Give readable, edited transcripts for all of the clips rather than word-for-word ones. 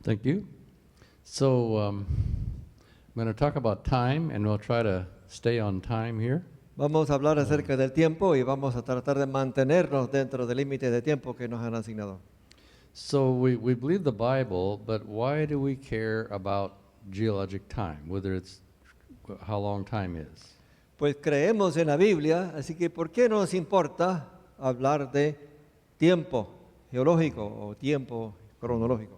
Thank you. So I'm going to talk about time, and we'll try to stay on time here. Vamos a hablar acerca del tiempo y vamos a tratar de mantenernos dentro del límite de tiempo que nos han asignado. So we believe the Bible, but why do we care about geologic time, whether it's how long time is? Pues creemos en la Biblia, así que ¿por qué nos importa hablar de tiempo geológico o tiempo cronológico?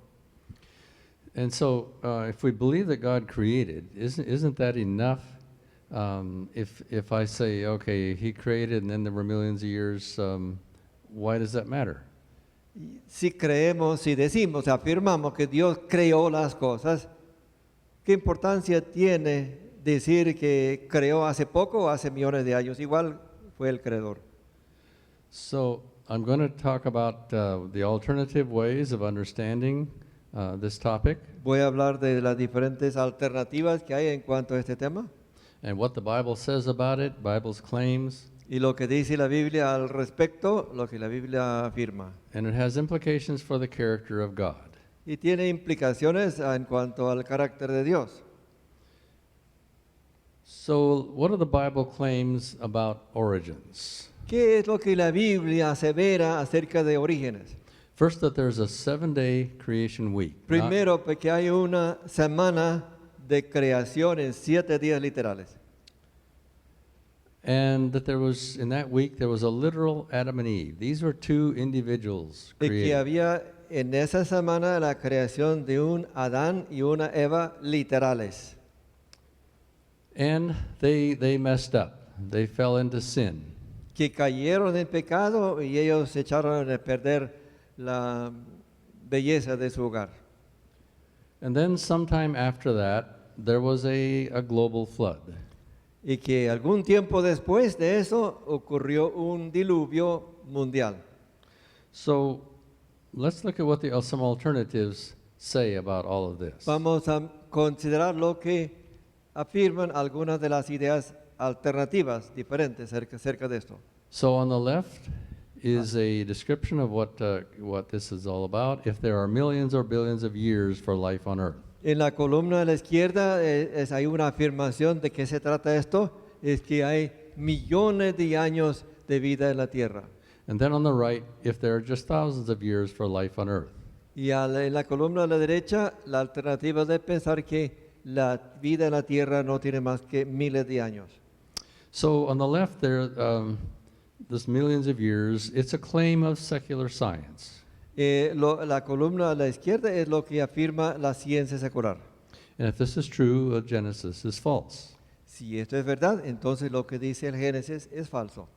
And so if we believe that God created, isn't that enough? If I say, okay, He created and then there were millions of years, why does that matter? Si creemos, si decimos, afirmamos que Dios creó las cosas, ¿qué importancia tiene decir que creó hace poco o hace millones de años? Igual fue el creador. So I'm going to talk about the alternative ways of understanding this topic. Voy a hablar de las diferentes alternativas que hay en cuanto a este tema And what the Bible says about it, Bible's claims, y lo que dice la Biblia al respecto, lo que la Biblia afirma. and it has implications for the character of God. Y tiene implicaciones en cuanto al carácter de Dios. So what are the Bible claims about origins? ¿Qué es lo que la Biblia asevera acerca de orígenes? First, that there's a 7-day creation week. Primero, porque hay una semana de creación en 7 días literales. And that there was, in that week, there was a literal Adam and Eve. These were two individuals Y que created. había en esa semana la creación de un Adán y una Eva literales. And they messed up. They fell into sin. Que cayeron en pecado y ellos se echaron a perder la belleza de su hogar. And then sometime after that, there was a global flood. Y que algún tiempo después de eso ocurrió un diluvio mundial. So let's look at what some alternatives say about all of this. Vamos a considerar lo que afirman algunas de las ideas alternativas diferentes acerca de esto. So on the left is a description of what this is all about. If there are millions or billions of years for life on earth. En la columna de la izquierda hay una afirmación de qué se trata esto, es que hay millones de años de vida en la tierra. And then on the right, if there are just thousands of years for life on earth. Y en la columna de la derecha, la alternativa de pensar que la vida en la tierra no tiene más que miles de años. So on the left there, this millions of years, it's a claim of secular science. La columna a la izquierda es lo que afirma la ciencia secular. And if this is true, Genesis is false. Si esto es verdad, entonces lo que dice el Génesis es falso.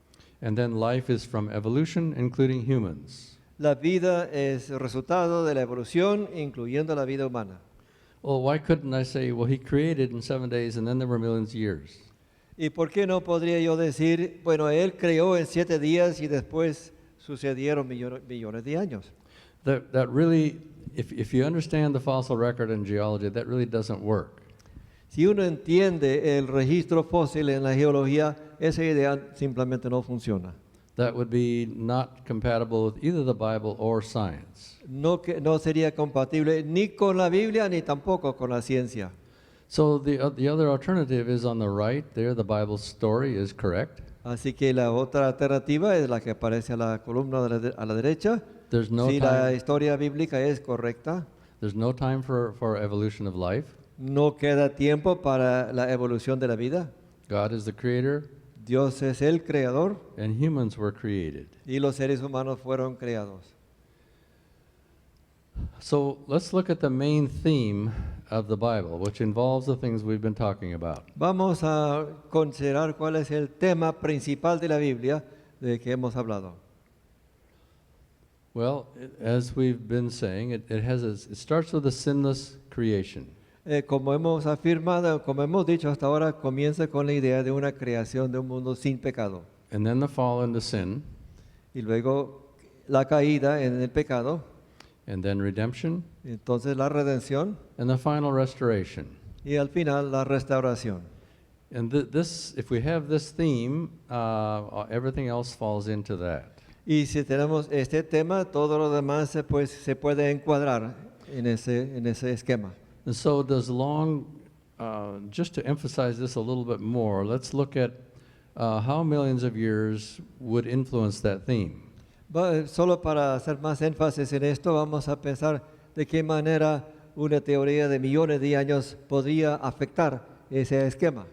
And then life is from evolution, including humans. La vida es resultado de la evolución, incluyendo la vida humana. Well, why couldn't I say, well, He created in 7 days and then there were millions of years? ¿Y por qué no podría yo decir, bueno, Él creó en 7 días y después sucedieron millones de años? That really, if you understand the fossil record in geology, that really doesn't work. Si uno entiende el registro fósil en la geología, esa idea simplemente no funciona. That would be not compatible with either the Bible or science. No sería compatible ni con la Biblia ni tampoco con la ciencia. So the other alternative is on the right. There, the Bible story is correct. Así que la otra alternativa es la que aparece a la columna a la derecha. There's no Si la time. historia bíblica es correcta, There's no time for evolution of life. no queda tiempo para la evolución de la vida. God is the creator, Dios es el creador and humans were created. y los seres humanos fueron creados. So let's look at the main theme of the Bible, which involves the things we've been talking about. Vamos a considerar cuál es el tema principal de la Biblia de que hemos hablado. Well, as we've been saying, it starts with a sinless creation. Como hemos afirmado, como hemos dicho hasta ahora, comienza con la idea de una creación de un mundo sin pecado. And then the fall into sin, Y luego la caída en el pecado, and then redemption, entonces la redención and the final restoration. y al final la restauración. And this, if we have this theme, everything else falls into that. Y si tenemos este tema, todo lo demás se puede encuadrar en ese esquema. And so just to emphasize this a little bit more, let's look at how millions of years would influence that theme. Solo para hacer más énfasis en esto, vamos a pensar de qué manera una teoría de millones de años podría afectar ese esquema.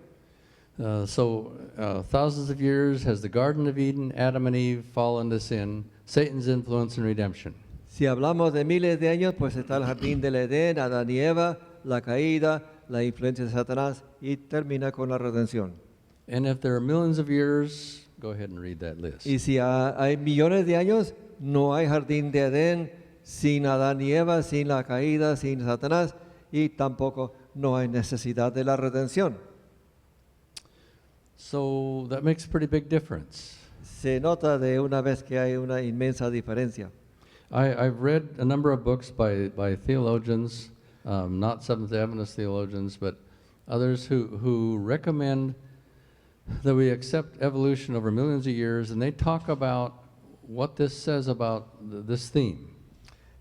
Thousands of years has the Garden of Eden, Adam and Eve fall into sin, Satan's influence and redemption. Si hablamos de miles de años, pues está el jardín del Edén, Adán y Eva, la caída, la influencia de Satanás y termina con la redención. And if there are millions of years, go ahead and read that list. Y si hay millones de años, no hay jardín de Edén sin Adán y Eva, sin la caída, sin Satanás y tampoco no hay necesidad de la redención. So that makes a pretty big difference. Se nota de una vez que hay una inmensa diferencia. I've read a number of books by theologians, not Seventh-day Adventist theologians, but others who recommend that we accept evolution over millions of years, and they talk about what this says about this theme.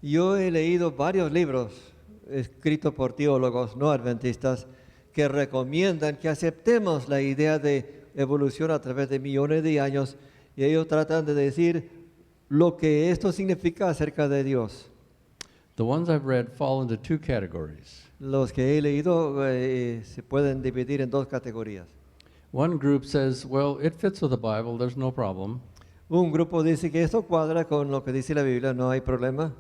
Yo he leído varios libros escritos por teólogos no adventistas que recomiendan que aceptemos la idea de evolución a través de millones de años y ellos tratan de decir lo que esto significa acerca de Dios. The ones I've read fall into two categories. Los que he leído se pueden dividir en dos categorías. One group says, well, it fits with the Bible, there's no problem. Un grupo dice que esto cuadra con lo que dice la Biblia, no hay problema,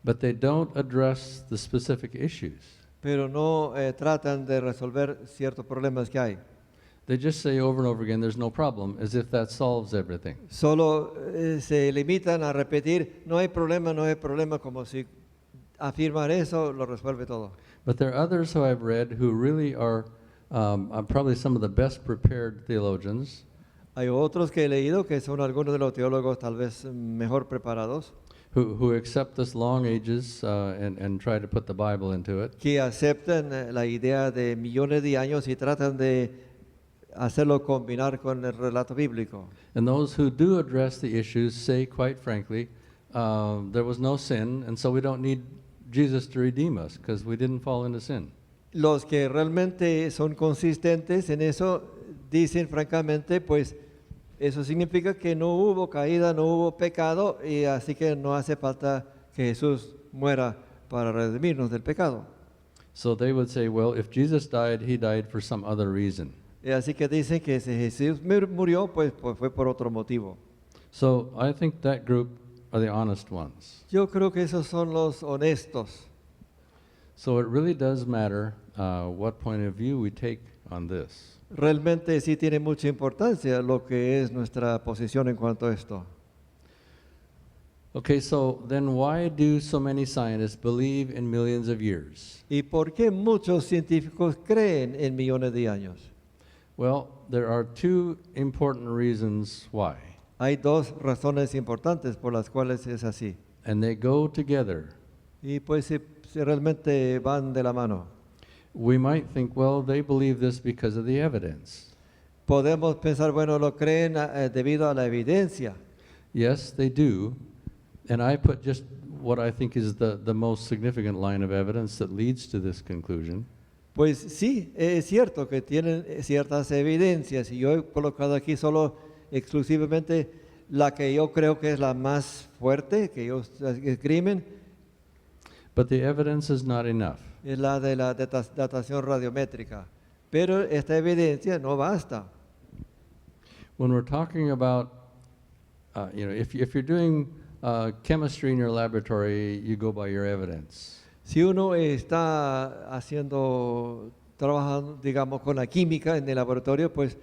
But they don't address the specific issues. pero no tratan de resolver ciertos problemas que hay. They just say over and over again, there's no problem, as if that solves everything. Solo se limitan a repetir, no hay problema, como si afirmar eso lo resuelve todo. But there are others who I've read who really are probably some of the best prepared theologians, Hay otros que he leído que son algunos de los teólogos tal vez mejor preparados, who accept this long ages and try to put the Bible into it. que aceptan la idea de millones de años y tratan de hacerlo combinar con el relato bíblico. And those who do address the issues say, quite frankly, there was no sin, and so we don't need Jesus to redeem us because we didn't fall into sin. Los que realmente son consistentes en eso dicen francamente, pues eso significa que no hubo caída, no hubo pecado y así que no hace falta que Jesús muera para redimirnos del pecado. So they would say, well, if Jesus died, he died for some other reason. Y así que dicen que si Jesús murió, pues fue por otro motivo. So I think that group are the honest ones. Yo creo que esos son los honestos. So it really does matter what point of view we take on this. Realmente sí tiene mucha importancia lo que es nuestra posición en cuanto a esto. Okay, so then why do so many scientists believe in millions of years? ¿Y por qué muchos científicos creen en millones de años? Well, there are two important reasons why, Hay dos razones importantes por las cuales es así. and they go together. Y pues si realmente van de la mano. We might think, well, they believe this because of the evidence. Podemos pensar, bueno, lo creen debido a la evidencia. Yes, they do. And I put just what I think is the most significant line of evidence that leads to this conclusion. Pues sí, es cierto que tienen ciertas evidencias y yo he colocado aquí solo exclusivamente la que yo creo que es la más fuerte, que ellos escriben, But the evidence is not enough. es la de la datación radiométrica. Pero esta evidencia no basta. When we're talking about, if you're doing chemistry in your laboratory, you go by your evidence. Si uno está trabajando, digamos, con la química en el laboratorio, pues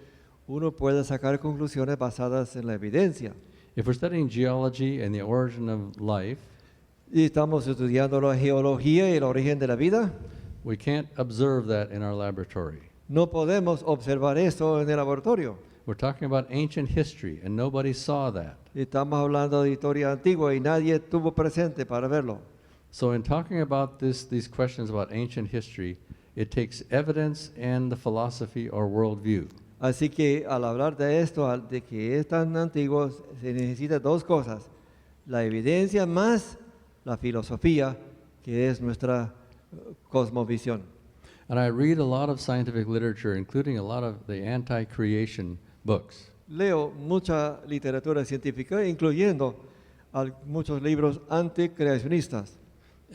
uno puede sacar conclusiones basadas en la evidencia. If we're studying geology and the origin of life, Y estamos estudiando la geología y el origen de la vida, we can't observe that in our laboratory. no podemos observar eso en el laboratorio. We're talking about ancient history, and nobody saw that. Estamos hablando de historia antigua y nadie estuvo presente para verlo. So in talking about these questions about ancient history, it takes evidence and the philosophy or worldview. Así que al hablar de esto, de que es tan antiguo, se necesita dos cosas: la evidencia más la filosofía que es nuestra cosmovisión. And I read a lot of scientific literature, including a lot of the anti-creation books. Leo mucha literatura científica, incluyendo muchos libros anticreacionistas.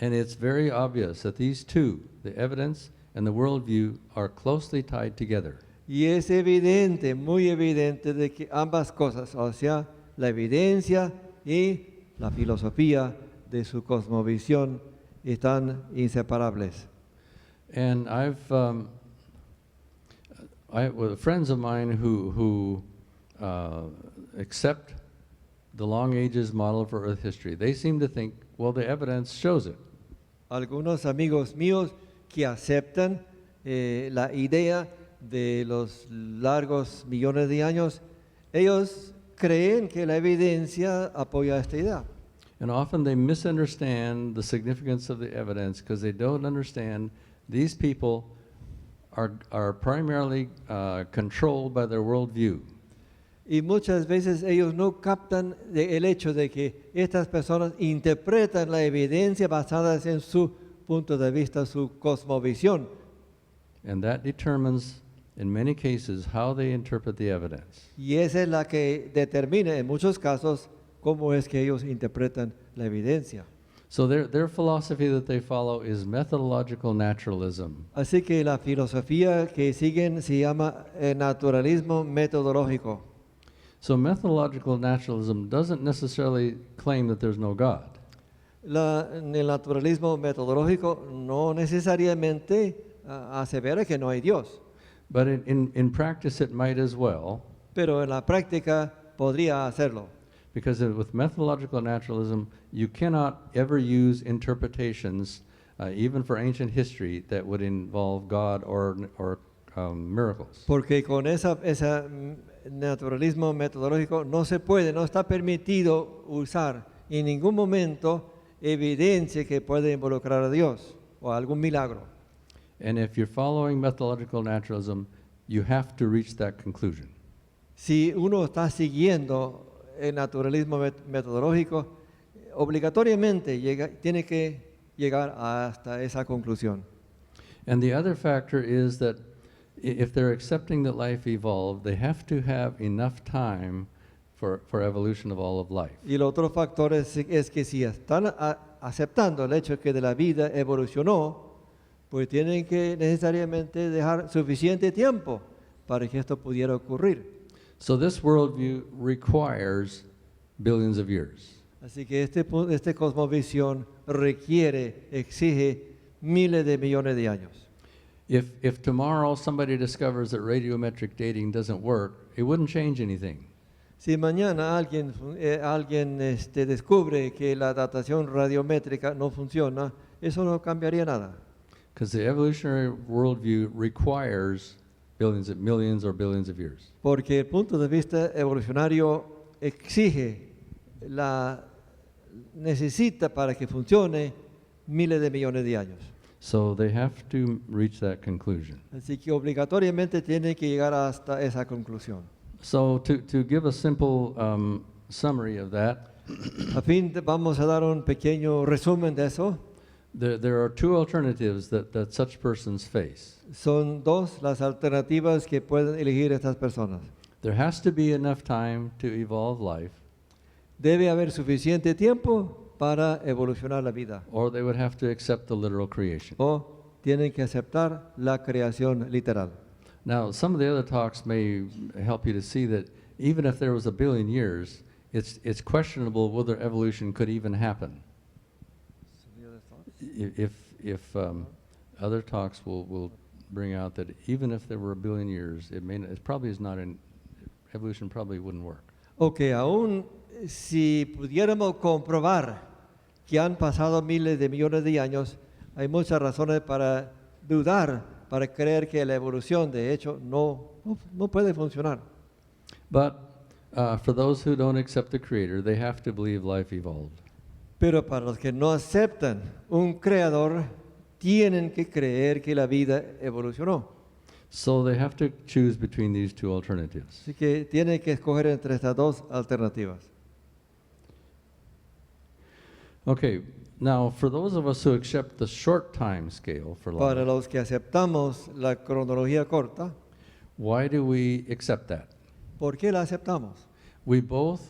And it's very obvious that these two, the evidence and the worldview, are closely tied together. Y es evidente, muy evidente, de que ambas cosas, o sea, la evidencia y la filosofía de su cosmovisión, están inseparables. And with friends of mine who accept the long ages model for Earth history, they seem to think, well, the evidence shows it. Algunos amigos míos que aceptan la idea de los largos millones de años, ellos creen que la evidencia apoya esta idea. And often they misunderstand the significance of the evidence because they don't understand these people are primarily controlled by their worldview. Y muchas veces ellos no captan el hecho de que estas personas interpretan la evidencia basadas en su punto de vista, su cosmovisión. And that determines, in many cases, how they interpret the evidence. Y esa es la que determina en muchos casos cómo es que ellos interpretan la evidencia. So their philosophy that they follow is methodological naturalism. Así que la filosofía que siguen se llama naturalismo metodológico. So methodological naturalism doesn't necessarily claim that there's no God. El naturalismo metodológico no necesariamente asevera que no hay Dios, But in practice it might as well, pero en la práctica podría hacerlo. because with methodological naturalism, you cannot ever use interpretations, even for ancient history, that would involve God or miracles. Porque con ese naturalismo metodológico no se puede, no está permitido usar en ningún momento evidencia que puede involucrar a Dios o algún milagro. And if you're following methodological naturalism, you have to reach that conclusion. Si uno está siguiendo el naturalismo metodológico, obligatoriamente tiene que llegar hasta esa conclusión. And the other factor is that if they're accepting that life evolved, they have to have enough time for evolution of all of life. Y el otro factor es que si están aceptando el hecho de que de la vida evolucionó, pues tienen que necesariamente dejar suficiente tiempo para que esto pudiera ocurrir. So this worldview requires billions of years. Así que este cosmovisión exige miles de millones de años. If tomorrow somebody discovers that radiometric dating doesn't work, it wouldn't change anything. Si mañana alguien descubre que la datación radiométrica no funciona, eso no cambiaría nada. Because the evolutionary worldview requires millions or billions of years. Porque el punto de vista evolucionario necesita para que funcione miles de millones de años. So they have to reach that conclusion. Así que obligatoriamente tiene que llegar hasta esa conclusión. So to give a simple summary of that, Vamos a dar un pequeño resumen de eso. there are two alternatives that such persons face. Son dos las alternativas que pueden elegir estas personas. There has to be enough time to evolve life, Debe haber suficiente tiempo para evolucionar la vida. or they would have to accept the literal creation. O tienen que aceptar la creación literal. Now, some of the other talks may help you to see that even if there was a billion years, it's questionable whether evolution could even happen. If other talks will bring out that even if there were a billion years, it probably is not evolution probably wouldn't work. Ok, aún si pudiéramos comprobar que han pasado miles de millones de años, hay muchas razones para dudar, para creer que la evolución de hecho no puede funcionar. But for those who don't accept the Creator, they have to believe life evolved. Pero para los que no aceptan un creador, tienen que creer que la vida evolucionó. So they have to choose between these two alternatives. Así que tienen que escoger entre estas dos alternativas. Okay, Now, for those of us who accept the short time scale for Para life, los que aceptamos la cronología corta, why do we accept that? ¿por qué la aceptamos? We both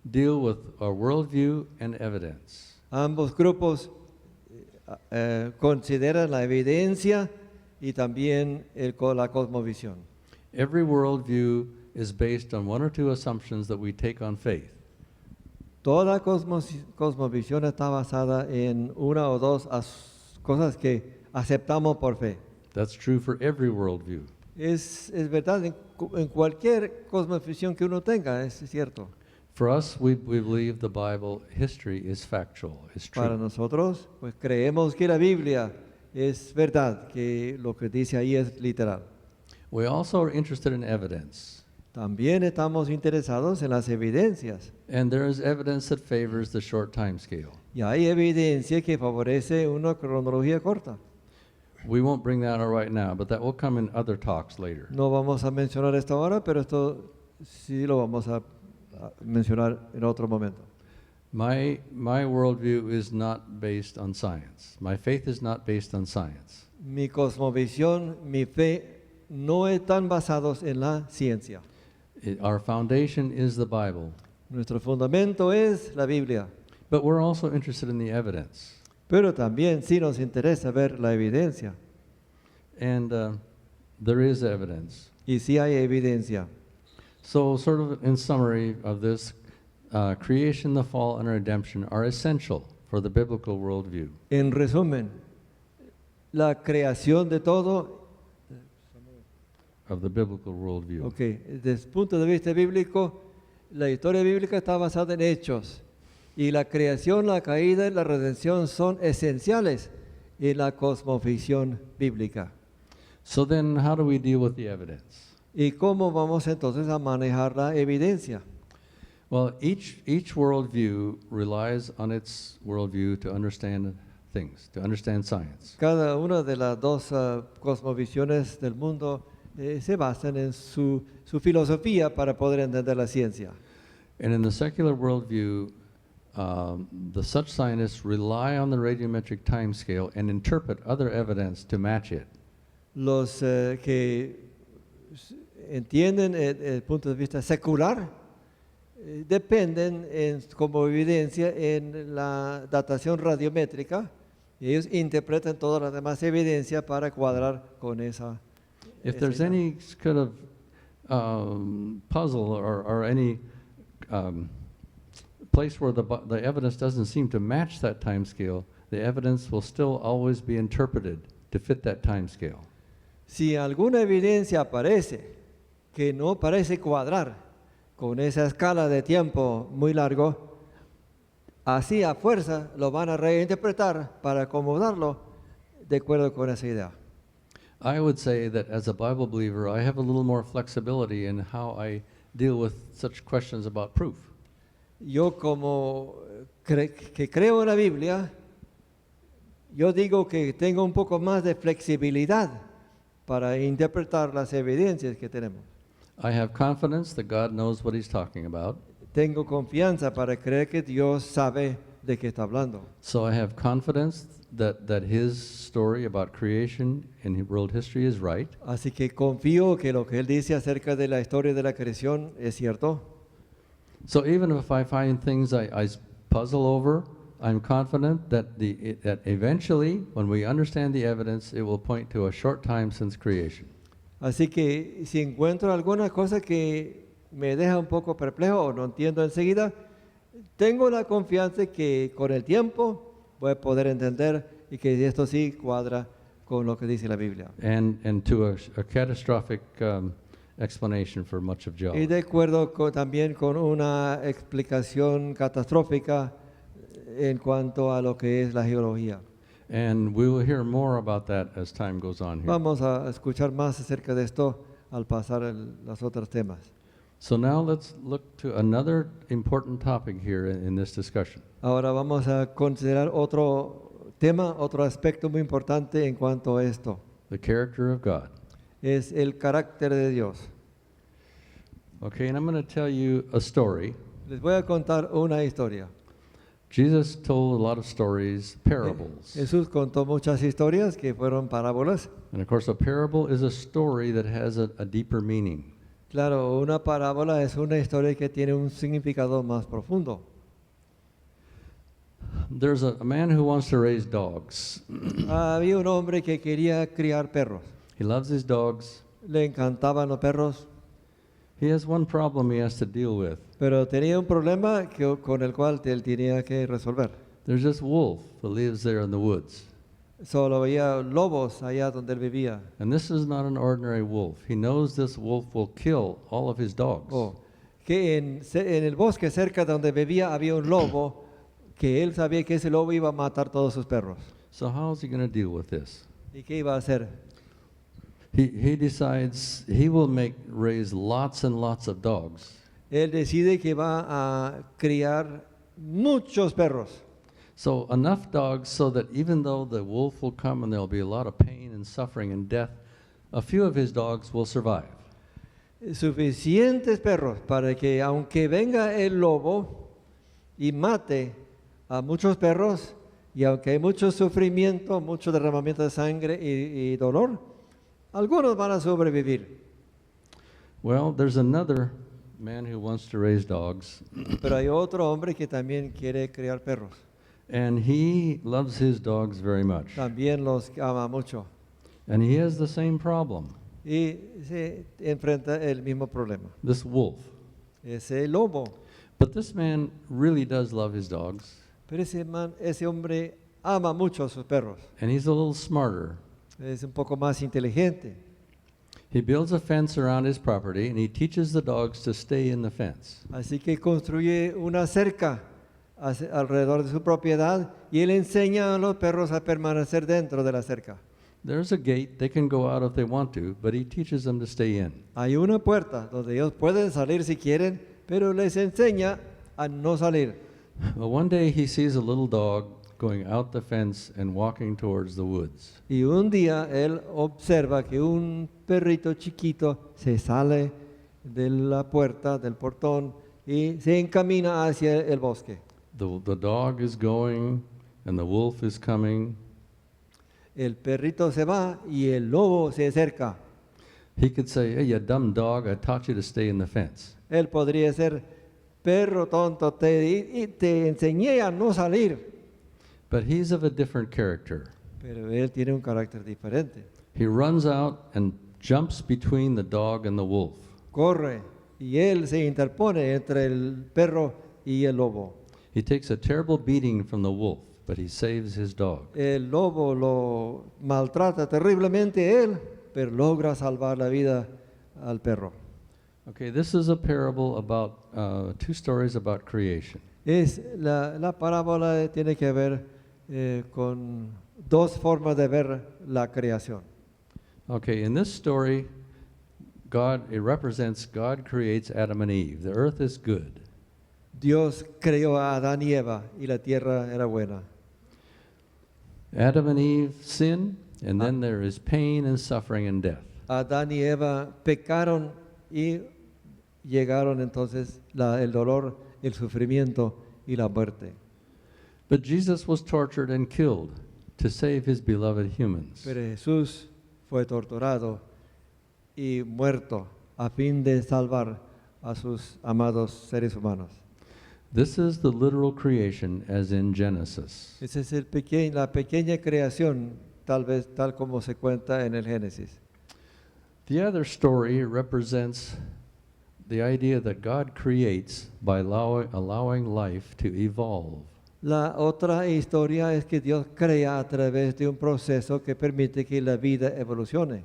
deal with a worldview and evidence. Ambos grupos consideran la evidencia y también la cosmovisión. Every worldview is based on one or two assumptions that we take on faith. Toda cosmovisión está basada en una o dos cosas que aceptamos por fe. That's true for every worldview. Es verdad en cualquier cosmovisión que uno tenga, es cierto. For us, we believe the Bible history is factual, is Para true. nosotros, pues creemos que la Biblia es verdad, que lo que dice ahí es literal. We also are interested in evidence. También estamos interesados en las evidencias. And there is evidence that favors the short time scale. Y hay evidencia que favorece una cronología corta. We won't bring that out right now, but that will come in other talks later. No vamos a mencionar esto ahora, pero esto sí lo vamos a mencionar en otro momento. My worldview is not based on science. My faith is not based on science. Mi cosmovisión, mi fe, no están basados en la ciencia. Our foundation is the Bible. Nuestro fundamento es la Biblia. But we're also interested in the evidence. Pero también sí nos interesa ver la evidencia. And there is evidence. Y sí hay evidencia. So sort of in summary of this, creation, the fall, and redemption are essential for the biblical worldview. En resumen, la creación de todo, Of the biblical worldview. desde el punto de vista bíblico, la historia bíblica está basada en hechos. Y la creación, la caída y la redención son esenciales en la cosmovisión bíblica. So then how do we deal with the evidence? ¿Y cómo vamos entonces a manejar la evidencia? Well, each worldview relies on its worldview to understand things, to understand science. Cada una de las dos cosmovisiones del mundo se basan en su filosofía para poder entender la ciencia. And in the secular worldview, the such scientists rely on the radiometric time scale and interpret other evidence to match it. Los que entienden el punto de vista secular dependen como evidencia en la datación radiométrica y ellos interpretan toda la demás evidencia para cuadrar con esa. If there's any kind of puzzle or any place where the evidence doesn't seem to match that time scale, the evidence will still always be interpreted to fit that time scale. Si alguna evidencia aparece que no parece cuadrar con esa escala de tiempo muy largo, así a fuerza lo van a reinterpretar para acomodarlo de acuerdo con esa idea. I would say that as a Bible believer, I have a little more flexibility in how I deal with such questions about proof. Yo como que creo en la Biblia, yo digo que tengo un poco más de flexibilidad para interpretar las evidencias que tenemos. I have confidence that God knows what He's talking about. Tengo confianza para creer que Dios sabe de qué está hablando. So I have confidence that His story about creation and world history is right. Así que confío que lo que Él dice acerca de la historia de la creación es cierto. So even if I find things I puzzle over, I'm confident that that eventually, when we understand the evidence, it will point to a short time since creation. Así que si encuentro alguna cosa que me deja un poco perplejo o no entiendo enseguida, tengo la confianza que con el tiempo voy a poder entender y que esto sí cuadra con lo que dice la Biblia. And to a catastrophic explanation for much of Y geology. de acuerdo también con una explicación catastrófica en cuanto a lo que es la geología. And we will hear more about that as time goes on here. Vamos a escuchar más acerca de esto al pasar los otros temas. So now let's look to another important topic here in this discussion. Ahora vamos a considerar otro tema, otro aspecto muy importante en cuanto a esto. The character of God. Es el carácter de Dios. Okay, and I'm going to tell you a story. Les voy a contar una historia. Jesus told a lot of stories, parables. Jesús contó muchas historias que fueron parábolas. And of course, a parable is a story that has a deeper meaning. Claro, una parábola es una historia que tiene un significado más profundo. There's a man who wants to raise dogs. Había un hombre que quería criar perros. He loves his dogs. Le encantaban los perros, He has one problem he has to deal with. pero tenía un problema con el cual él tenía que resolver. There's this wolf that lives there in the woods. Solo había lobos allá donde él vivía. And this is not an ordinary wolf. He knows this wolf will kill all of his dogs. Que en el bosque cerca de donde vivía había un lobo que él sabía que ese lobo iba a matar todos sus perros. So how is he going to deal with this? ¿Y qué iba a hacer? He decides he will raise lots and lots of dogs. Él decide que va a criar muchos perros. So enough dogs so that even though the wolf will come and there'll be a lot of pain and suffering and death, a few of his dogs will survive. Suficientes perros para que aunque venga el lobo y mate a muchos perros, y aunque hay mucho sufrimiento, mucho derramamiento de sangre y dolor, algunos van a sobrevivir. Well, there's another man who wants to raise dogs, Pero hay otro hombre que también quiere criar perros. and he loves his dogs very much. También los ama mucho. And he has the same problem, Y se enfrenta el mismo problema. this wolf. Ese lobo. But this man really does love his dogs, Pero ese hombre ama mucho a sus perros. and he's a little smarter. Es un poco más inteligente. He builds a fence around his property, and he teaches the dogs to stay in the fence. Así que construye una cerca alrededor de su propiedad y él enseña a los perros a permanecer dentro de la cerca. There's a gate. They can go out if they want to, but he teaches them to stay in. Hay una puerta donde ellos pueden salir si quieren, pero les enseña a no salir. Well, one day he sees a little dog going out the fence and walking towards the woods. Y un día él observa que un perrito chiquito se sale de la puerta, del portón, y se encamina hacia el bosque. The dog is going, and the wolf is coming. El perrito se va y el lobo se acerca. He could say, "Hey, you dumb dog, I taught you to stay in the fence." Él podría ser, perro tonto, te enseñé a no salir. But he's of a different character. Pero él tiene un carácter diferente. He runs out and jumps between the dog and the wolf. Corre y él se interpone entre el perro y el lobo. He takes a terrible beating from the wolf, but he saves his dog. El lobo lo maltrata terriblemente él, pero logra salvar la vida al perro. Okay, this is a parable about two stories about creation. La parábola tiene que ver con dos formas de ver la creación. Okay, in this story, it represents God creates Adam and Eve. The earth is good. Dios creó a Adán y Eva y la tierra era buena. Adam and Eve sin, and then there is pain and suffering and death. Adán y Eva pecaron y llegaron entonces el dolor, el sufrimiento y la muerte. But Jesus was tortured and killed to save his beloved humans. Pero Jesús fue torturado y muerto a fin de salvar a sus amados seres humanos. This is the literal creation as in Genesis. Esa es la pequeña creación, tal como se cuenta en el Génesis. The other story represents the idea that God creates by allowing life to evolve. La otra historia es que Dios crea a través de un proceso que permite que la vida evolucione.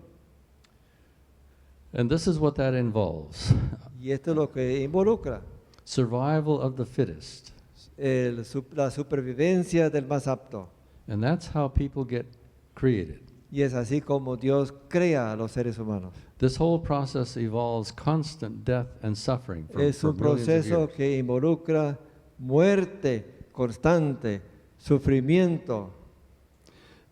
And this is what that involves. Y esto es lo que involucra Survival of the fittest. la supervivencia del más apto. And that's how people get created. Y es así como Dios crea a los seres humanos. This whole process involves constant death and suffering for Es un millions of proceso years. que involucra muerte constante, sufrimiento.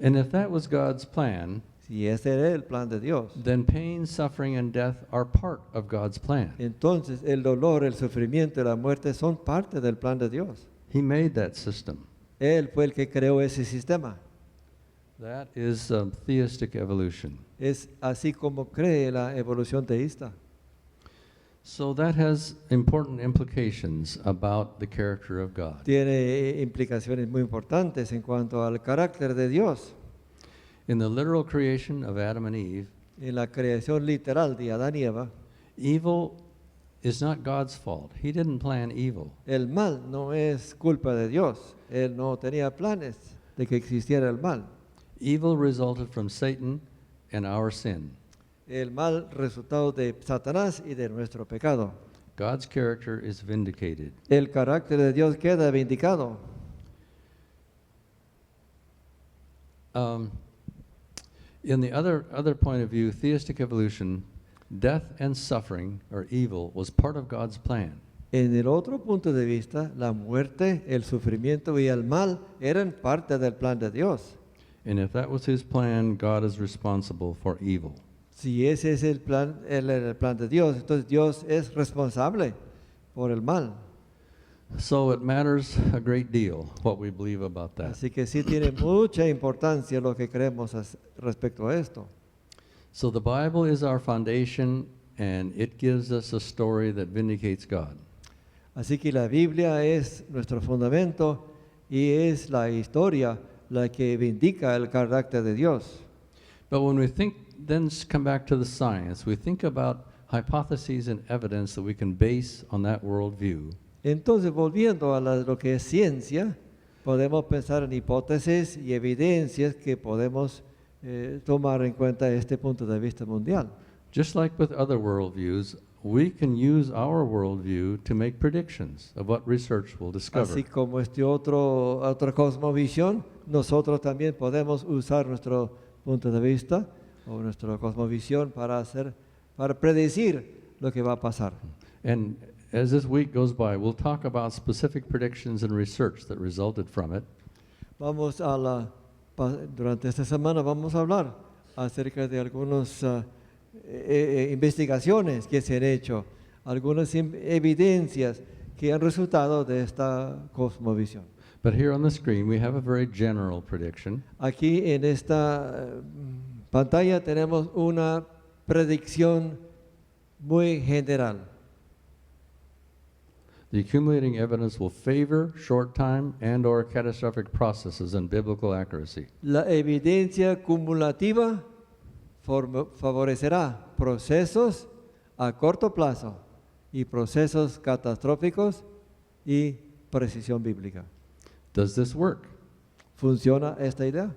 And if that was God's plan, Si ese era el plan de Dios, then pain, suffering, and death are part of God's plan. entonces el dolor, el sufrimiento y la muerte son parte del plan de Dios. He made that system. Él fue el que creó ese sistema. That is theistic evolution. Es así como cree la evolución teísta. So that has important implications about the character of God. Tiene implicaciones muy importantes en cuanto al carácter de Dios. In the literal creation of Adam and Eve, En la creación literal de Adán y Eva, evil is not God's fault. He didn't plan evil. el mal no es culpa de Dios. Él no tenía planes de que existiera el mal. Evil resulted from Satan and our sin. El mal resultado de Satanás y de nuestro pecado. God's character is vindicated. El carácter de Dios queda vindicado. In the other point of view, theistic evolution, death and suffering or evil was part of God's plan. En el otro punto de vista, la muerte, el sufrimiento y el mal eran parte del plan de Dios. And if that was his plan, God is responsible for evil. Si ese es el plan de Dios, entonces Dios es responsable por el mal. So it matters a great deal what we believe about that. Así que sí tiene mucha importancia lo que creemos respecto a esto. So the Bible is our foundation and it gives us a story that vindicates God. Así que la Biblia es nuestro fundamento y es la historia la que vindica el carácter de Dios. But when we then come back to the science, we think about hypotheses and evidence that we can base on that worldview. Entonces, volviendo a lo que es ciencia, podemos pensar en hipótesis y evidencias que podemos tomar en cuenta este punto de vista mundial. Just like with other worldviews, we can use our worldview to make predictions of what research will discover. Así como otra cosmovisión, nosotros también podemos usar nuestro punto de vista o nuestra cosmovisión para predecir lo que va a pasar. And as this week goes by, we'll talk about specific predictions and research that resulted from it. Durante esta semana vamos a hablar acerca de algunas investigaciones que se han hecho, algunas evidencias que han resultado de esta cosmovisión. But here on the screen, we have a very general prediction. Aquí en esta pantalla tenemos una predicción muy general. The accumulating evidence will favor short-time and/or catastrophic processes and biblical accuracy. La evidencia cumulativa favorecerá procesos a corto plazo y procesos catastróficos y precisión bíblica. Does this work? ¿Funciona esta idea?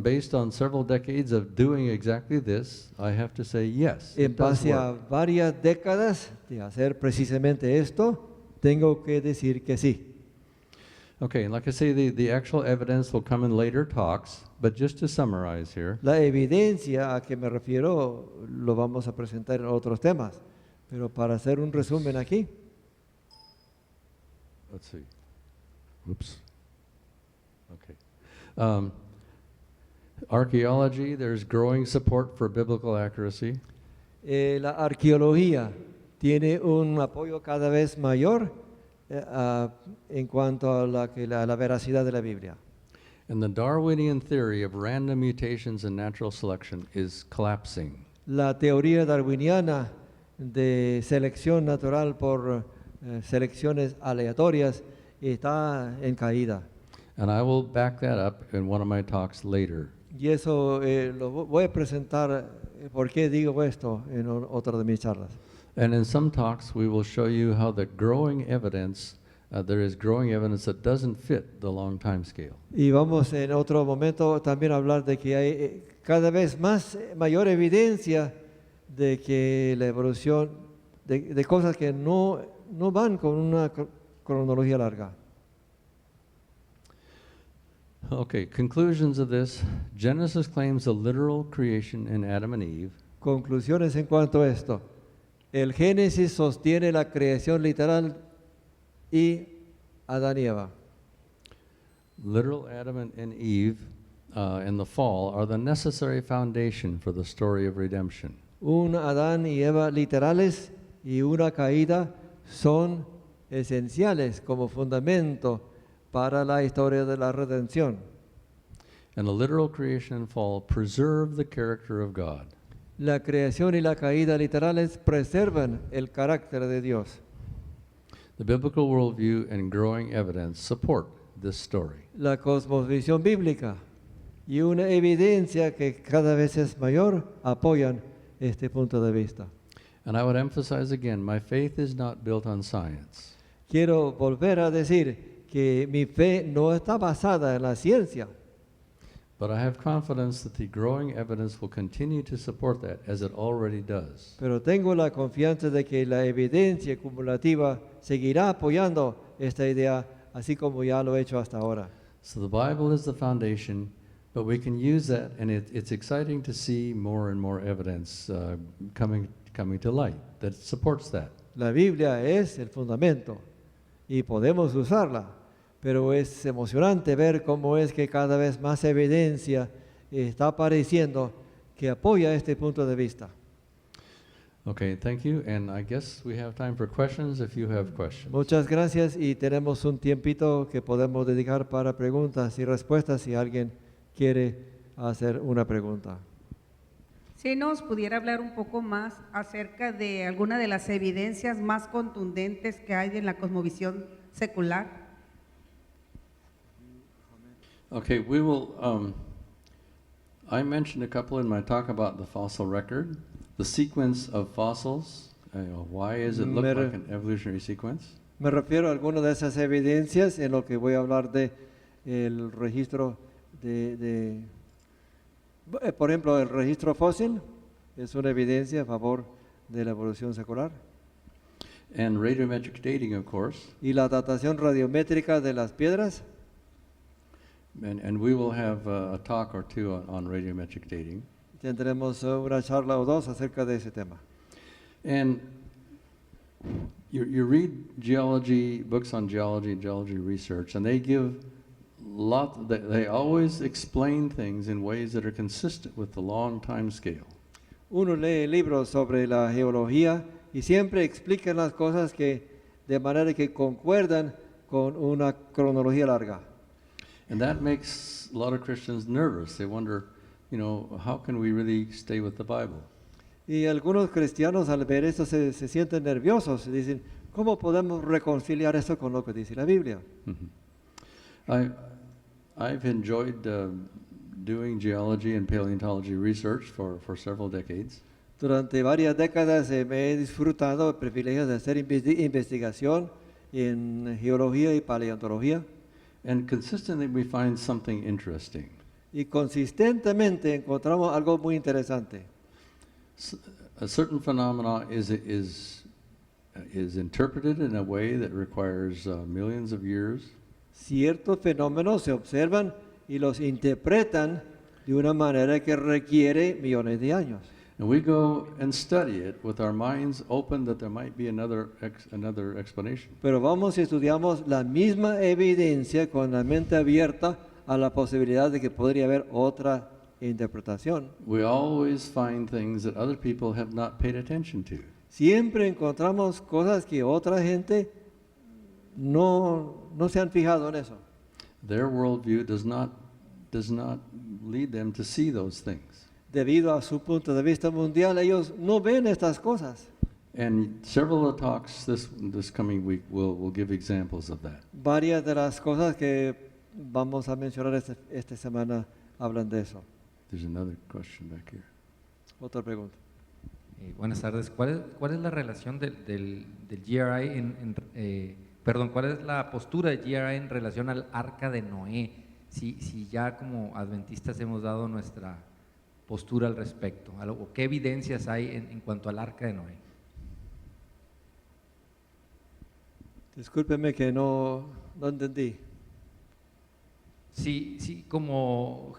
Based on several decades of doing exactly this, I have to say yes. En It does base a work. varias décadas de hacer precisamente esto, tengo que decir que sí. Okay, and like I say, the actual evidence will come in later talks, but just to summarize here, La evidencia a que me refiero lo vamos a presentar en otros temas, pero para hacer un resumen aquí, let's see. Oops. Okay. Archaeology, there's growing support for biblical accuracy. la arqueología tiene un apoyo cada vez mayor en cuanto a la veracidad de la Biblia. And the Darwinian theory of random mutations and natural selection is collapsing. La teoría darwiniana de selección natural por selecciones aleatorias está en caída. And I will back that up in one of my talks later. Y eso lo voy a presentar, por qué digo esto en otra de mis charlas. And in some talks, we will show you how the growing evidence, there is growing evidence that doesn't fit the long time scale. Y vamos en otro momento también a hablar de que hay cada vez mayor evidencia de que la evolución, de cosas que no van con una cronología larga. Okay, conclusions of this. Genesis claims a literal creation in Adam and Eve. Conclusiones en cuanto a esto. El Génesis sostiene la creación literal y Adán y Eva. Literal Adam and Eve and the fall are the necessary foundation for the story of redemption. Un Adán y Eva literales y una caída son esenciales como fundamento para la historia de la redención. And the literal creation and fall preserve the character of God. La creación y la caída literales preservan el carácter de Dios. The biblical worldview and growing evidence support this story. La cosmovisión bíblica y una evidencia que cada vez es mayor apoyan este punto de vista. And I would emphasize again, my faith is not built on science. Quiero volver a decir que mi fe no está basada en la ciencia, But I have confidence that the growing evidence will continue to support that, as it already does. pero tengo la confianza de que la evidencia acumulativa seguirá apoyando esta idea, así como ya lo he hecho hasta ahora. So the Bible is the foundation, but we can use that, and it's exciting to see more and more evidence coming to light that supports that. La Biblia es el fundamento y podemos usarla, pero es emocionante ver cómo es que cada vez más evidencia está apareciendo que apoya este punto de vista. Okay, thank you, and I guess we have time for questions if you have questions. Muchas gracias y tenemos un tiempito que podemos dedicar para preguntas y respuestas si alguien quiere hacer una pregunta. Si nos pudiera hablar un poco más acerca de alguna de las evidencias más contundentes que hay en la cosmovisión secular. Okay, we will, I mentioned a couple in my talk about the fossil record, the sequence of fossils, why does it look like an evolutionary sequence? Me refiero a algunas de esas evidencias en lo que voy a hablar de el registro por ejemplo, el registro fósil es una evidencia a favor de la evolución secular. And radiometric dating, of course. Y la datación radiométrica de las piedras. And we will have a talk or two on radiometric dating. Tendremos una charla o dos acerca de ese tema. And you read geology, books on geology research, and they give they always explain things in ways that are consistent with the long time scale. Uno lee libros sobre la geología y siempre explican las cosas de manera que concuerdan con una cronología larga. And that makes a lot of Christians nervous. They wonder, how can we really stay with the Bible? Y algunos cristianos al ver esto se sienten nerviosos y dicen, ¿cómo podemos reconciliar esto con lo que dice la Biblia? I've enjoyed doing geology and paleontology research for several decades. Durante varias décadas me he disfrutado el privilegio de hacer investigación en geología y paleontología. And consistently we find something interesting. Y consistentemente encontramos algo muy interesante. A certain phenomena is interpreted in a way that requires millions of years. Ciertos fenómenos se observan y los interpretan de una manera que requiere millones de años. And we go and study it with our minds open that there might be another explanation. Pero vamos y estudiamos la misma evidencia con la mente abierta a la posibilidad de que podría haber otra interpretación. We always find things that other people have not paid attention to. Siempre encontramos cosas que otra gente no se han fijado en eso. Their worldview does not lead them to see those things. Debido a su punto de vista mundial, ellos no ven estas cosas. And several of the talks this coming week will give examples of that. Varias de las cosas que vamos a mencionar esta semana hablan de eso. There's another question back here. Otra pregunta. Buenas tardes. ¿Cuál es la relación del GRI cuál es la postura de GRI en relación al arca de Noé? Si ya como adventistas hemos dado nuestra postura al respecto, o qué evidencias hay en cuanto al arca de Noé. Discúlpeme que no entendí. Sí, como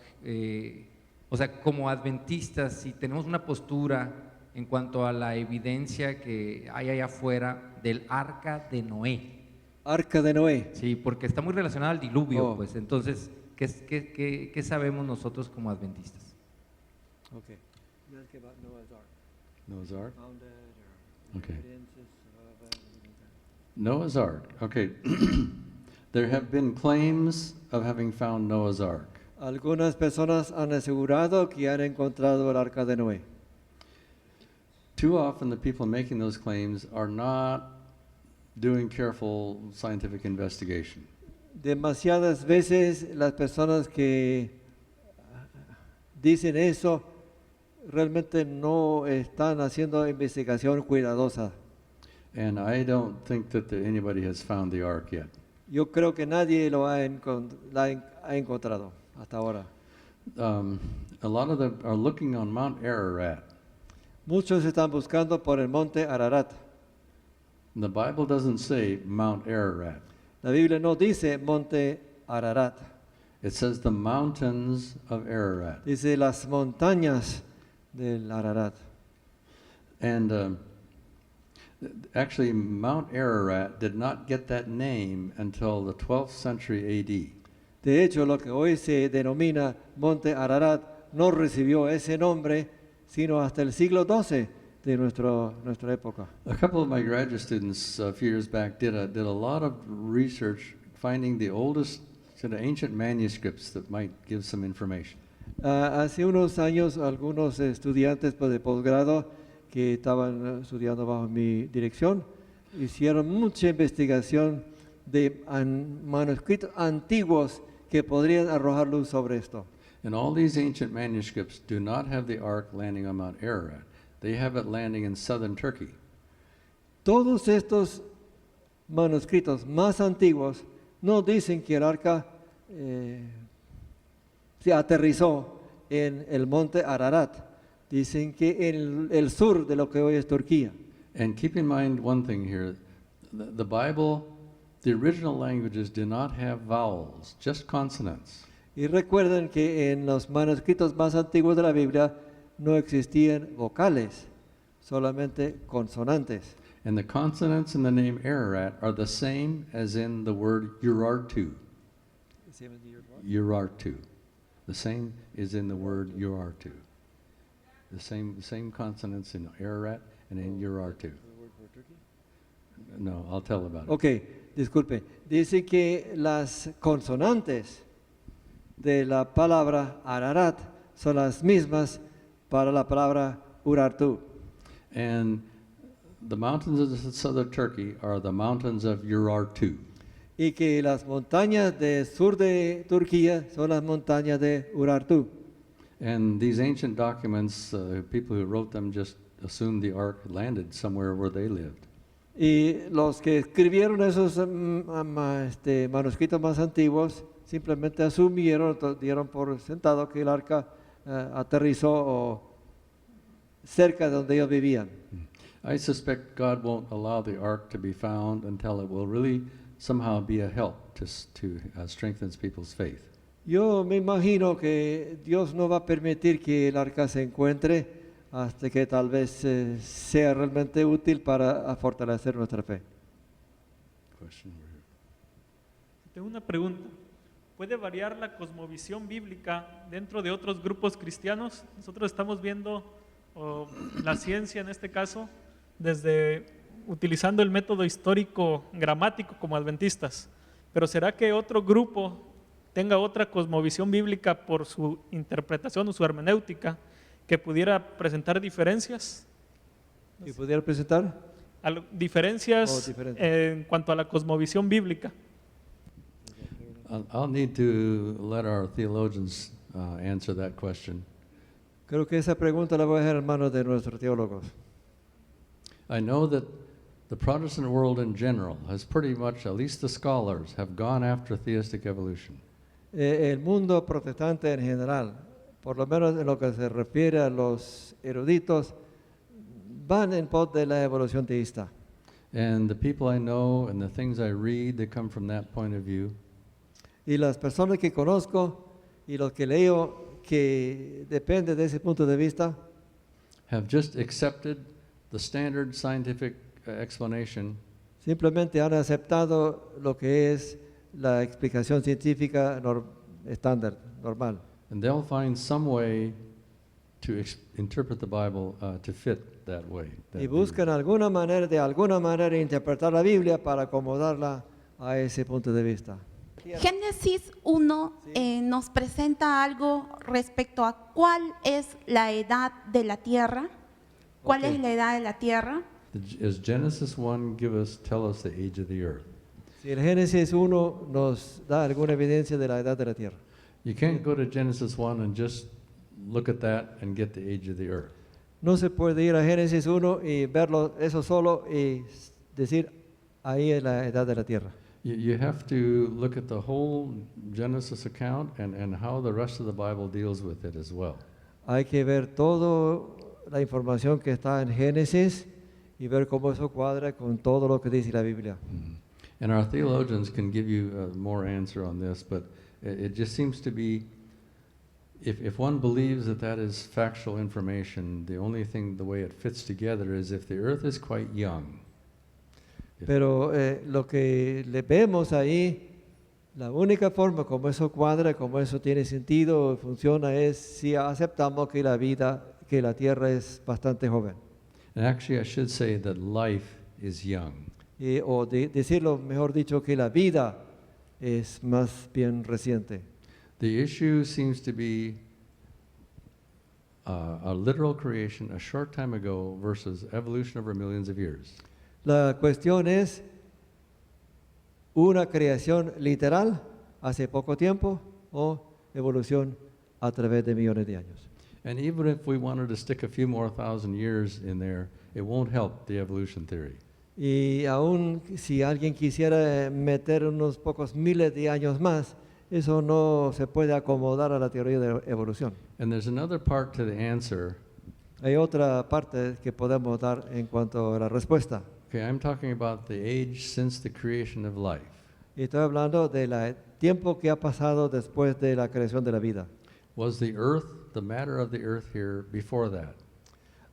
adventistas, si tenemos una postura en cuanto a la evidencia que hay allá afuera del arca de Noé. Arca de Noé. Sí, porque está muy relacionado al diluvio, Oh. pues entonces, ¿qué sabemos nosotros como adventistas? Okay. Noah's Ark? Okay. Noah's Ark. Okay. There have been claims of having found Noah's Ark. Algunas personas han asegurado que han encontrado el arca de Noé. Too often the people making those claims are not doing careful scientific investigation. Demasiadas veces las personas que dicen eso realmente no están haciendo investigación cuidadosa. And I don't think that anybody has found the ark yet. Yo creo que nadie lo ha encontrado hasta ahora. A lot of them are looking on Mount Ararat. Muchos están buscando por el monte Ararat. The Bible doesn't say Mount Ararat. La Biblia no dice monte Ararat, It says the mountains of Ararat. dice las montañas del Ararat. And actually, Mount Ararat did not get that name until the 12th century AD. De hecho, lo que hoy se denomina monte Ararat no recibió ese nombre sino hasta el siglo XII de nuestra época. A couple of my graduate students a few years back did a lot of research finding the oldest sort of ancient manuscripts that might give some information. Hace unos años, algunos estudiantes de posgrado que estaban estudiando bajo mi dirección hicieron mucha investigación de manuscritos antiguos que podrían arrojar luz sobre esto. And all these ancient manuscripts do not have the ark landing on Mount Ararat. They have it landing in southern Turkey. Todos estos manuscritos más antiguos no dicen que el arca se aterrizó en el monte Ararat. Dicen que en el sur de lo que hoy es Turquía. And keep in mind one thing here. The Bible, the original languages do not have vowels, just consonants. Y recuerden que en los manuscritos más antiguos de la Biblia no existían vocales, solamente consonantes. And the consonants in the name Ararat are the same as in the word Urartu. Urartu. The same is in the word Urartu. The same consonants in Ararat and in Urartu. No, I'll tell about it. Ok, disculpe. Dice que las consonantes de la palabra Ararat son las mismas para la palabra Urartu. And the mountains of southern Turkey are the mountains of Urartu. Y que las montañas del sur de Turquía son las montañas de Urartu. And these ancient documents, people who wrote them just assumed the ark landed somewhere where they lived. Y los que escribieron esos manuscritos más antiguos simplemente asumieron, dieron por sentado que el arca aterrizó cerca de donde ellos vivían. I suspect God won't allow the ark to be found until it will really somehow be a help to strengthen people's faith. Yo me imagino que Dios no va a permitir que el arca se encuentre hasta que tal vez sea realmente útil para fortalecer nuestra fe. Question over here. Tengo una pregunta. ¿Puede variar la cosmovisión bíblica dentro de otros grupos cristianos? Nosotros estamos viendo la ciencia en este caso desde utilizando el método histórico gramático como adventistas. Pero ¿será que otro grupo tenga otra cosmovisión bíblica por su interpretación o su hermenéutica que pudiera presentar diferencias? ¿Y pudiera presentar? Diferencias en cuanto a la cosmovisión bíblica. I'll need to let our theologians answer that question. Creo que esa pregunta la voy a dejar en manos de nuestros teólogos. I know that the Protestant world in general has pretty much, at least the scholars, have gone after theistic evolution. El mundo protestante en general, por lo menos en lo que se refiere a los eruditos, van en pos de la evolución teísta. And the people I know and the things I read, they come from that point of view. Y las personas que conozco y los que leo que depende de ese punto de vista, Have just accepted the standard scientific explanation simplemente han aceptado lo que es la explicación científica estándar, normal. and they'll find some way to interpret the Bible to fit that way. that Y view. buscan de alguna manera interpretar la Biblia para acomodarla a ese punto de vista. Génesis 1 nos presenta algo respecto a cuál es la edad de la tierra. ¿Cuál Ok. es la edad de la tierra? Does Genesis 1 tell us the age of the earth? Si el Génesis 1 nos da alguna evidencia de la edad de la tierra. You can't go to Genesis 1 and just look at that and get the age of the earth. No se puede ir a Génesis 1 y verlo eso solo y decir, ahí es la edad de la tierra. You have to look at the whole Genesis account and how the rest of the Bible deals with it as well. Hay que ver toda la información que está en Génesis y ver cómo eso cuadra con todo lo que dice la Biblia. And our theologians can give you more answer on this, but it just seems to be, if one believes that is factual information, the only thing, the way it fits together is if the earth is quite young. Pero lo que le vemos ahí, la única forma como eso cuadra, como eso tiene sentido, funciona, es si aceptamos que la tierra es bastante joven. And actually, I should say that life is young. Decirlo, mejor dicho, que la vida es más bien reciente. The issue seems to be a literal creation a short time ago versus evolution over millions of years. La cuestión es una creación literal hace poco tiempo o evolución a través de millones de años. And even if we wanted to stick a few more thousand years in there, it won't help the evolution theory. Y aún si alguien quisiera meter unos pocos miles de años más, eso no se puede acomodar a la teoría de evolución. And there's another part to the answer. Hay otra parte que podemos dar en cuanto a la respuesta. Okay, I'm talking about the age since the creation of life. Y estoy hablando del tiempo que ha pasado después de la creación de la vida. Was the earth, the matter of the earth here, before that?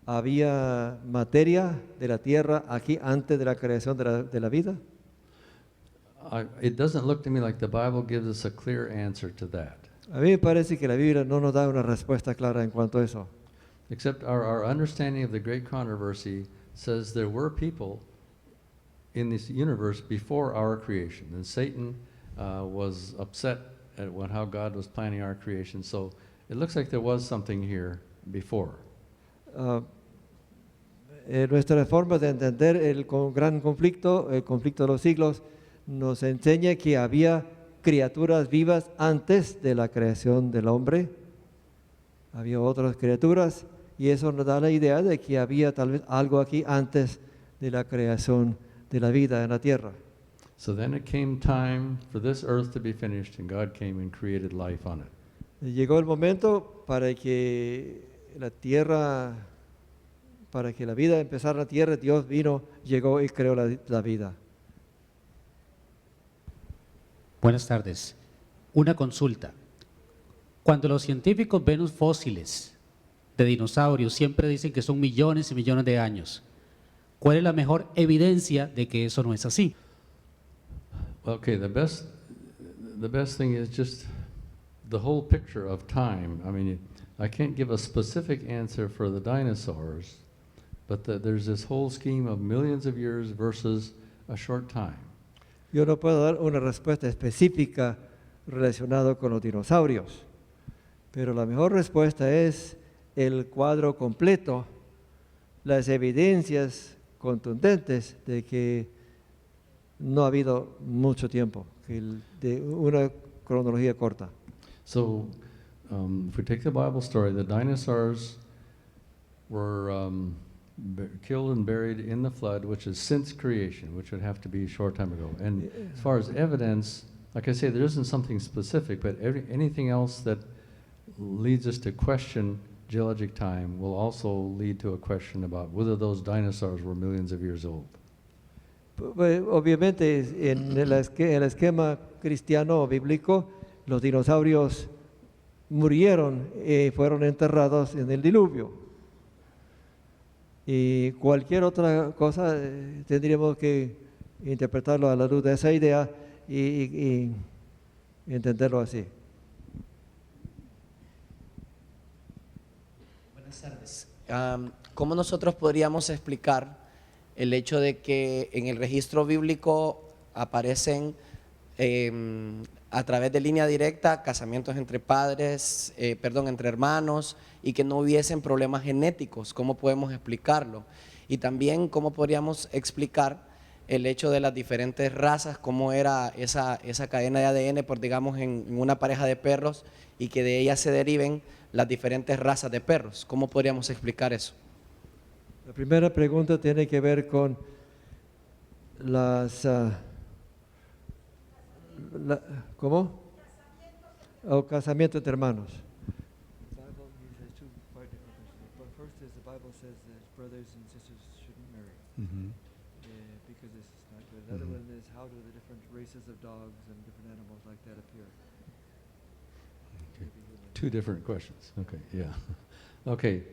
¿Había materia de la tierra aquí antes de la creación de la vida? It doesn't look to me like the Bible gives us a clear answer to that. A mí me parece que la Biblia no nos da una respuesta clara en cuanto a eso. Except our understanding of the great controversy says there were people in this universe before our creation. And Satan was upset at how God was planning our creation. So it looks like there was something here before. Nuestra forma de entender el gran conflicto, el conflicto de los siglos, nos enseña que había criaturas vivas antes de la creación del hombre. Había otras criaturas y eso nos da la idea de que había tal vez algo aquí antes de la creación de la vida en la tierra. So then it came time for this earth to be finished, and God came and created life on it. Llegó el momento para que la tierra, para que la vida empezara en la tierra, Dios vino, llegó y creó la vida. Buenas tardes. Una consulta. Cuando los científicos ven los fósiles de dinosaurios, siempre dicen que son millones y millones de años. ¿Cuál es la mejor evidencia de que eso no es así? Okay, the best thing is just the whole picture of time. I mean, I can't give a specific answer for the dinosaurs, but there's this whole scheme of millions of years versus a short time. Yo no puedo dar una respuesta específica relacionada con los dinosaurios, pero la mejor respuesta es el cuadro completo, las evidencias contundentes de que no ha habido mucho tiempo, de una cronología corta. So, if we take the Bible story, the dinosaurs were killed and buried in the flood, which is since creation, which would have to be a short time ago. And as far as evidence, like I say, there isn't something specific, but anything else that leads us to question geologic time will also lead to a question about whether those dinosaurs were millions of years old. Obviamente, en el esquema cristiano o bíblico, los dinosaurios murieron y fueron enterrados en el diluvio. Y cualquier otra cosa tendríamos que interpretarlo a la luz de esa idea y entenderlo así. Buenas tardes. ¿Cómo nosotros podríamos explicar el hecho de que en el registro bíblico aparecen a través de línea directa casamientos entre padres, entre hermanos, y que no hubiesen problemas genéticos? ¿Cómo podemos explicarlo? Y también, ¿cómo podríamos explicar el hecho de las diferentes razas, cómo era esa cadena de ADN, por digamos, en una pareja de perros, y que de ella se deriven las diferentes razas de perros? ¿Cómo podríamos explicar eso? La primera pregunta tiene que ver con las... ¿cómo? Casamiento entre hermanos. Mhm. Because this is not good. The other one is how do the different races of dogs and different animals like that appear? Okay. Two different questions. Okay, yeah. Okay.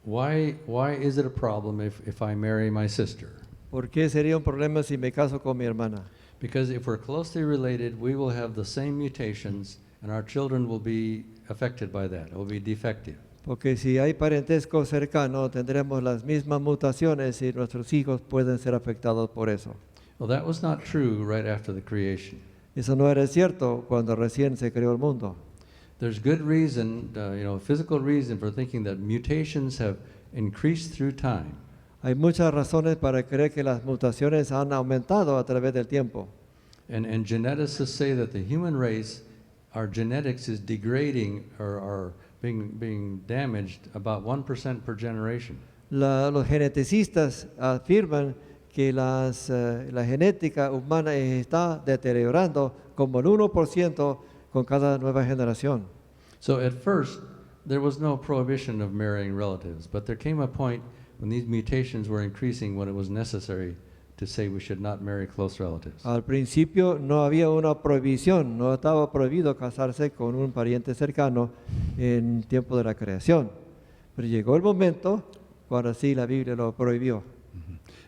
Why is it a problem if I marry my sister? ¿Por qué sería un problema si me caso con mi hermana? Because if we're closely related, we will have the same mutations and our children will be affected by that, will be defective. Porque si hay parentesco cercano, tendremos las mismas mutaciones y nuestros hijos pueden ser afectados por eso. Well, that was not true right after the creation. Eso no era cierto cuando recién se creó el mundo. There's good reason, physical reason for thinking that mutations have increased through time. Hay muchas razones para creer que las mutaciones han aumentado a través del tiempo. And geneticists say that the human race, our genetics is degrading or being damaged about 1% per generation. Los geneticistas afirman que la genética humana está deteriorando como el 1% con cada nueva generación. So at first, there was no prohibition of marrying relatives, but there came a point when these mutations were increasing when it was necessary to say we should not marry close relatives. Al principio no había una prohibición, no estaba prohibido casarse con un pariente cercano en tiempo de la creación. Pero llegó el momento cuando sí la Biblia lo prohibió.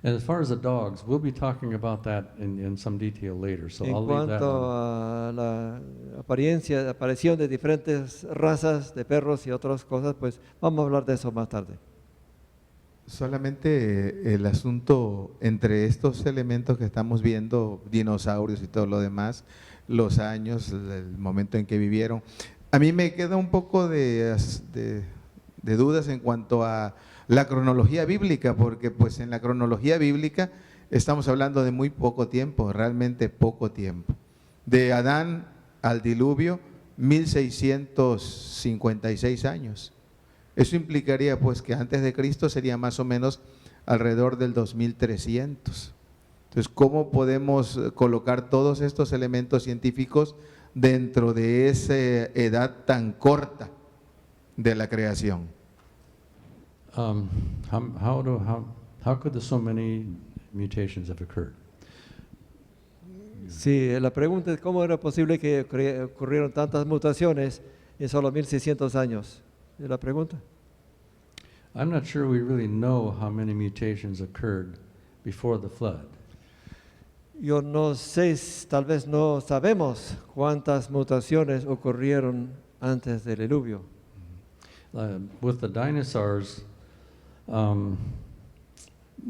And as far as the dogs, we'll be talking about that in some detail later, so En I'll leave that cuanto one. a la aparición de diferentes razas de perros y otras cosas, pues vamos a hablar de eso más tarde. Solamente el asunto entre estos elementos que estamos viendo, dinosaurios y todo lo demás, los años, el momento en que vivieron. A mí me queda un poco de dudas en cuanto a la cronología bíblica, porque pues en la cronología bíblica estamos hablando de muy poco tiempo, realmente poco tiempo. De Adán al diluvio, 1656 años. Eso implicaría pues que antes de Cristo sería más o menos alrededor del 2300. Entonces, ¿cómo podemos colocar todos estos elementos científicos dentro de esa edad tan corta de la creación? How could so many mutations have occurred? Sí, la pregunta es cómo era posible que ocurrieron tantas mutaciones en solo 1600 años. ¿Es la pregunta? I'm not sure we really know how many mutations occurred before the flood. Yo no sé, tal vez no sabemos cuántas mutaciones ocurrieron antes del diluvio. With the dinosaurs,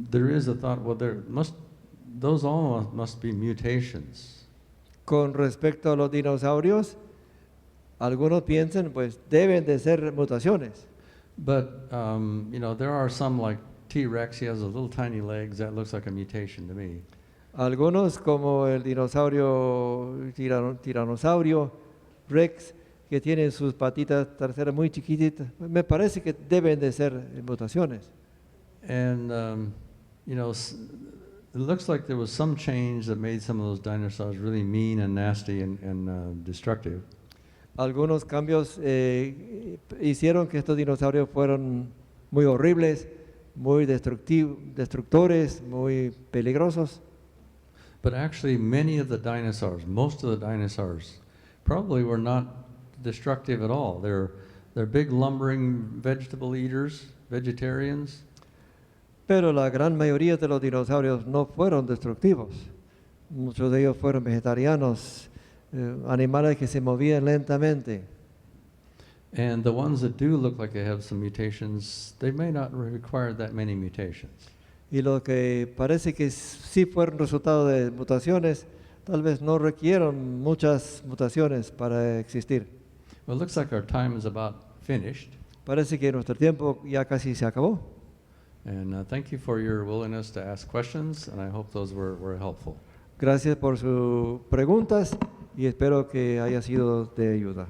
there is a thought, well, those all must be mutations. Con respecto a los dinosaurios, algunos piensan, pues deben de ser mutaciones. But, there are some like T-Rex, he has those little tiny legs, that looks like a mutation to me. Algunos, como el dinosaurio tiranosaurio Rex, que tienen sus patitas traseras muy chiquititas, me parece que deben de ser mutaciones. And, it looks like there was some change that made some of those dinosaurs really mean and nasty and destructive. Algunos cambios hicieron que estos dinosaurios fueran muy horribles, muy destructores, muy peligrosos. But actually many of the dinosaurs, most of the dinosaurs, probably were not destructive at all. They're big lumbering vegetable eaters, vegetarians. Pero la gran mayoría de los dinosaurios no fueron destructivos. Muchos de ellos fueron vegetarianos, animales que se movían lentamente. And the ones that do look like they have some mutations, they may not require that many mutations. Y lo que parece que sí fueron resultado de mutaciones, tal vez no requieran muchas mutaciones para existir. Well, it looks like our time is about finished. Parece que nuestro tiempo ya casi se acabó. And thank you for your willingness to ask questions, and I hope those were helpful. Gracias por sus preguntas y espero que haya sido de ayuda.